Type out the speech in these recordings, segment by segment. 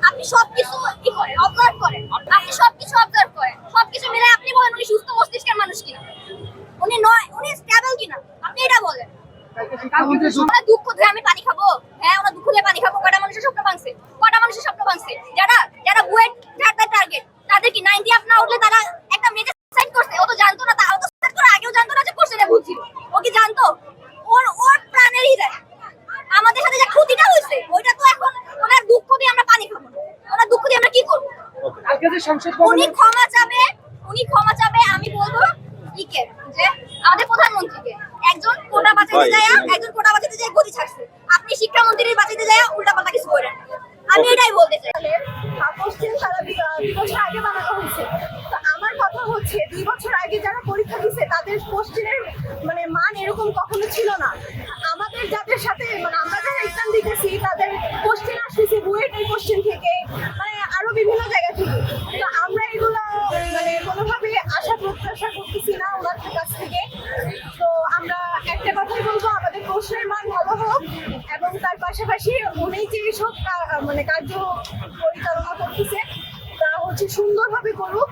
আপনি সবকিছু কি করেন, অবজার্ভ করেন, আপনি সবকিছু অবজার্ভ করেন, সবকিছু মিলে আপনি বলেন উনি সুস্থ মস্তিষ্কের মানুষ কিনা, উনি নয়, উনি স্টেবল কিনা, আপনি এটা বলেন। ওনার দুঃখ ধরে আমি পানি খাবো? হ্যাঁ, ওনার দুঃখ ধরে পানি খাবো। কটা মানুষের স্বপ্ন ভাঙছে, কটা মানুষের স্বপ্ন ভাঙছে। যারা যারা বুয়েট টার্গেট, তাদের কি 90 আপ না উঠলে তারা একটা মেজর সাইড করছে? ও তো জানতো না, ও তো সাইড করে আগেও জানতো না যে কোশ্চেনে ভুল ছিল। ও কি জানতো? ওর প্রাণেরই দেয়। আমাদের সাথে যে ক্ষতিটা হয়েছে ওইটা তো এখন ওনার দুঃখ দিয়ে আমরা পানি খাবো না, ওনার দুঃখ দিয়ে আমরা কি করবো? উনি ক্ষমা চাবে, আমি বলবো ইকে যে আমাদের প্রধানমন্ত্রীকে, একজন কোটা বাঁচাইতে যায়, একজন কোটা বাঁচাইতে যায় গদি ছাড়ছে, আপনি শিক্ষামন্ত্রীর বাঁচাইতে যায় উল্টা পাল্টা কিছু করেন। আমি এটাই বলতে চাই। কোশ্চেন সারা 2 বছর আগে বানানো হয়েছে। তো আমার কথা হচ্ছে 2 বছর আগে যারা পরীক্ষা দিচ্ছে তাদের কোশ্চেনের মানে মান এরকম কখনো ছিল না। আমাদের যাদের সাথে মানে আমরা যারা এক্সাম দিতেছি তাদের কোশ্চেন আসতেছে বুয়েটের কোশ্চেন থেকে, মানে আরো বিভিন্ন জায়গা থেকে। তো আমরা এগুলো মানে কোনোভাবে আশা প্রত্যাশা করতেছি না ওনাদের কাছ থেকে। তো আমরা একটা কথাই বলবো, আমাদের প্রশ্নের মান ভালো হোক এবং তার পাশাপাশি উনি যে সব মানে কার্য পরিচালনা করতেছে তা হচ্ছে সুন্দরভাবে করুক।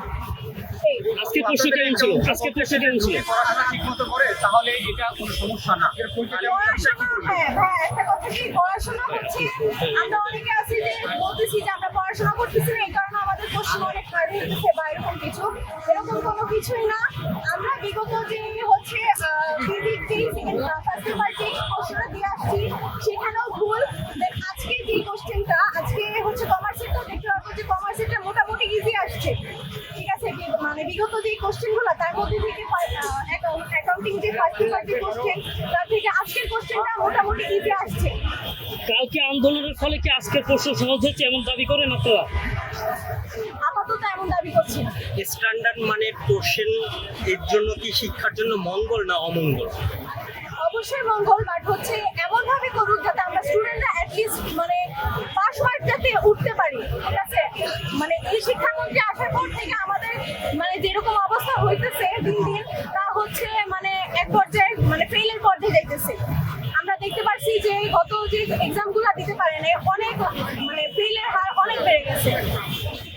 আজকে প্রশ্ন কেমন ছিল? পড়াশোনা ঠিকমতো করে তাহলে এটা কোনো সমস্যা না। হ্যাঁ, একটা কথা কি, পড়াশোনা হচ্ছে, আমরা অনেকে আছি যে বলতেছি যে আমরা পড়াশোনা করতেছি না এই কারণে আমাদের প্রশ্ন অনেক হার্ড হইতেছে বা এরকম কিছু, এরকম কোনো কিছুই না। আমরা বিগত যে হচ্ছে ফিজিক্স ফার্স্ট পেপার যে প্রশ্নটা দিয়ে আসছি সেখানেও ভুল। দেন আজকে যে কোশ্চেনটা আজকে হচ্ছে কমার্সেরটা দেখতে পাবো যে কমার্সেরটা মোটামুটি ইজি আসছে, ঠিক আছে। মানে বিগত যে কোশ্চেনগুলো তার মধ্যে থেকে অ্যাকাউন্টিং যে ফার্স্ট পেপার যে কোশ্চেন তার থেকে আজকের কোশ্চেনটা মোটামুটি ইজি আসছে। কালকে আন্দোলনের ফলে কি আজকের প্রশ্ন সহজ হচ্ছে এমন দাবি করেন আপনারা? আপাতত এমন দাবি করছি না। স্ট্যান্ডার্ড মানের কোশ্চেন এর জন্য কি শিক্ষার জন্য মঙ্গল না অমঙ্গল? অবশ্যই মঙ্গল, বাট হচ্ছে এমন ভাবে করুক যাতে আমরা স্টুডেন্টরা অ্যাটলিস্ট মানে পাস মার্ক যাতে উঠতে পারি, ঠিক আছে। মানে এই শিক্ষামন্ত্রী আসার পর থেকে আমাদের মানে যেরকম অবস্থা হইতেছে দিন দিন তা হচ্ছে মানে এক পর্যায়ে মানে ফেইলের পর্যায়ে যাইতেছে। আমরা দেখতে পাচ্ছি যে গত যে এক্সামগুলো দিতে পারে না অনেক মানে ফেইলের হার অনেক বেড়ে গেছে।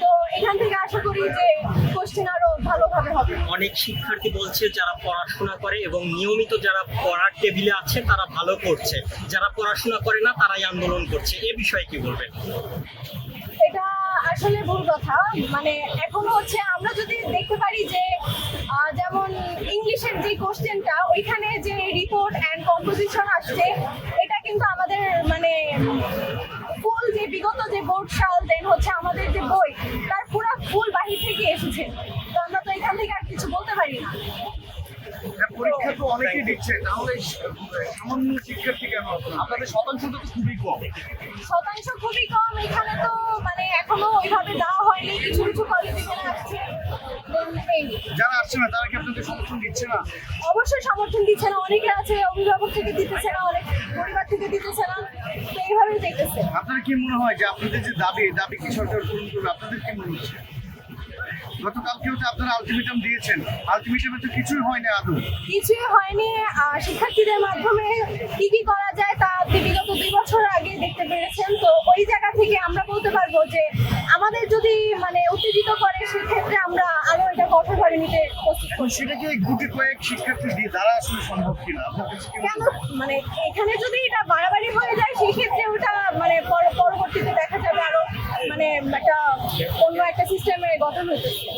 তো এখান থেকে আশা করি যে কোশ্চেন আরো ভালোভাবে হবে। অনেক শিক্ষার্থী বলছে যারা পড়াশোনা করে এবং নিয়মিত যারা পড়ার টেবিলে আছে তারা ভালো করছে, যারা পড়াশোনা করে না তারাই আন্দোলন করছে, এ বিষয়ে কি বলবেন? এটা আসলে ভুল কথা। মানে এখন হচ্ছে আমরা যদি দেখতে পারি যে যেমন ইংলিশের যে কোশ্চেনটা ওইখানে যে রিপোর্ট অ্যান্ড কম্পোজিশন আসছে এটা কিন্তু আমাদের মানে ফুল যে বিগত যে বোর্ড সাল দেন হচ্ছে আমাদের যে বই তার পুরো ফুল বাহির থেকে এসেছে। তো আমরা তো এখান থেকে আর কিছু বলতে পারি না। পরীক্ষা তো অনেকেই দিচ্ছে, তাহলে সামান্য শিক্ষার্থী কেন? আপনাদের শতাংশ তো খুবই কম। শতাংশ খুবই কম এখানে, তো মানে এখনো ওইভাবে দেওয়া হয়নি, কিছু কিছু কলেজে আসছে। যারা আসছে না তারা কি আপনাদের সমর্থন দিচ্ছে না? অবশ্যই সমর্থন দিচ্ছে না, অনেকে আছে অভিভাবক থেকে দিতেছে না, অনেক পরিবার থেকে দিতেছে না, তো এইভাবেই দেখতেছে। আপনার কি মনে হয় যে আপনাদের যে দাবি কি সরকার পূরণ করবে? আপনাদের কি মনে হচ্ছে? গতকালকেও তো আপনারা আলটিমেটাম দিয়েছেন, আলটিমেটামে তো কিছুই হয়নি, আদৌ কিছুই হয়নি। শিক্ষার্থীদের মাধ্যমে কি কি করা যায় তা আপনি বিগত 2 বছর আগে দেখতে পেরেছেন। তো ওই জায়গা থেকে আমরা বলতে পারবো যে আমাদের যদি মানে উত্তেজিত করে সেক্ষেত্রে আমরা আরো এটা কঠোরভাবে নিতে প্রস্তুত করছি। সেটা কি গুটি কয়েক শিক্ষার্থী দিয়ে দ্বারা আসলে সম্ভব কিনা আপনার কাছে কি কেন মানে এখানে যদি এটা বাড়াবাড়ি হয়ে যায় সেই ক্ষেত্রে ওটা মানে পরবর্তীতে দেখা যাবে আরো মানে একটা অন্য একটা সিস্টেমে গঠন হইতেছে।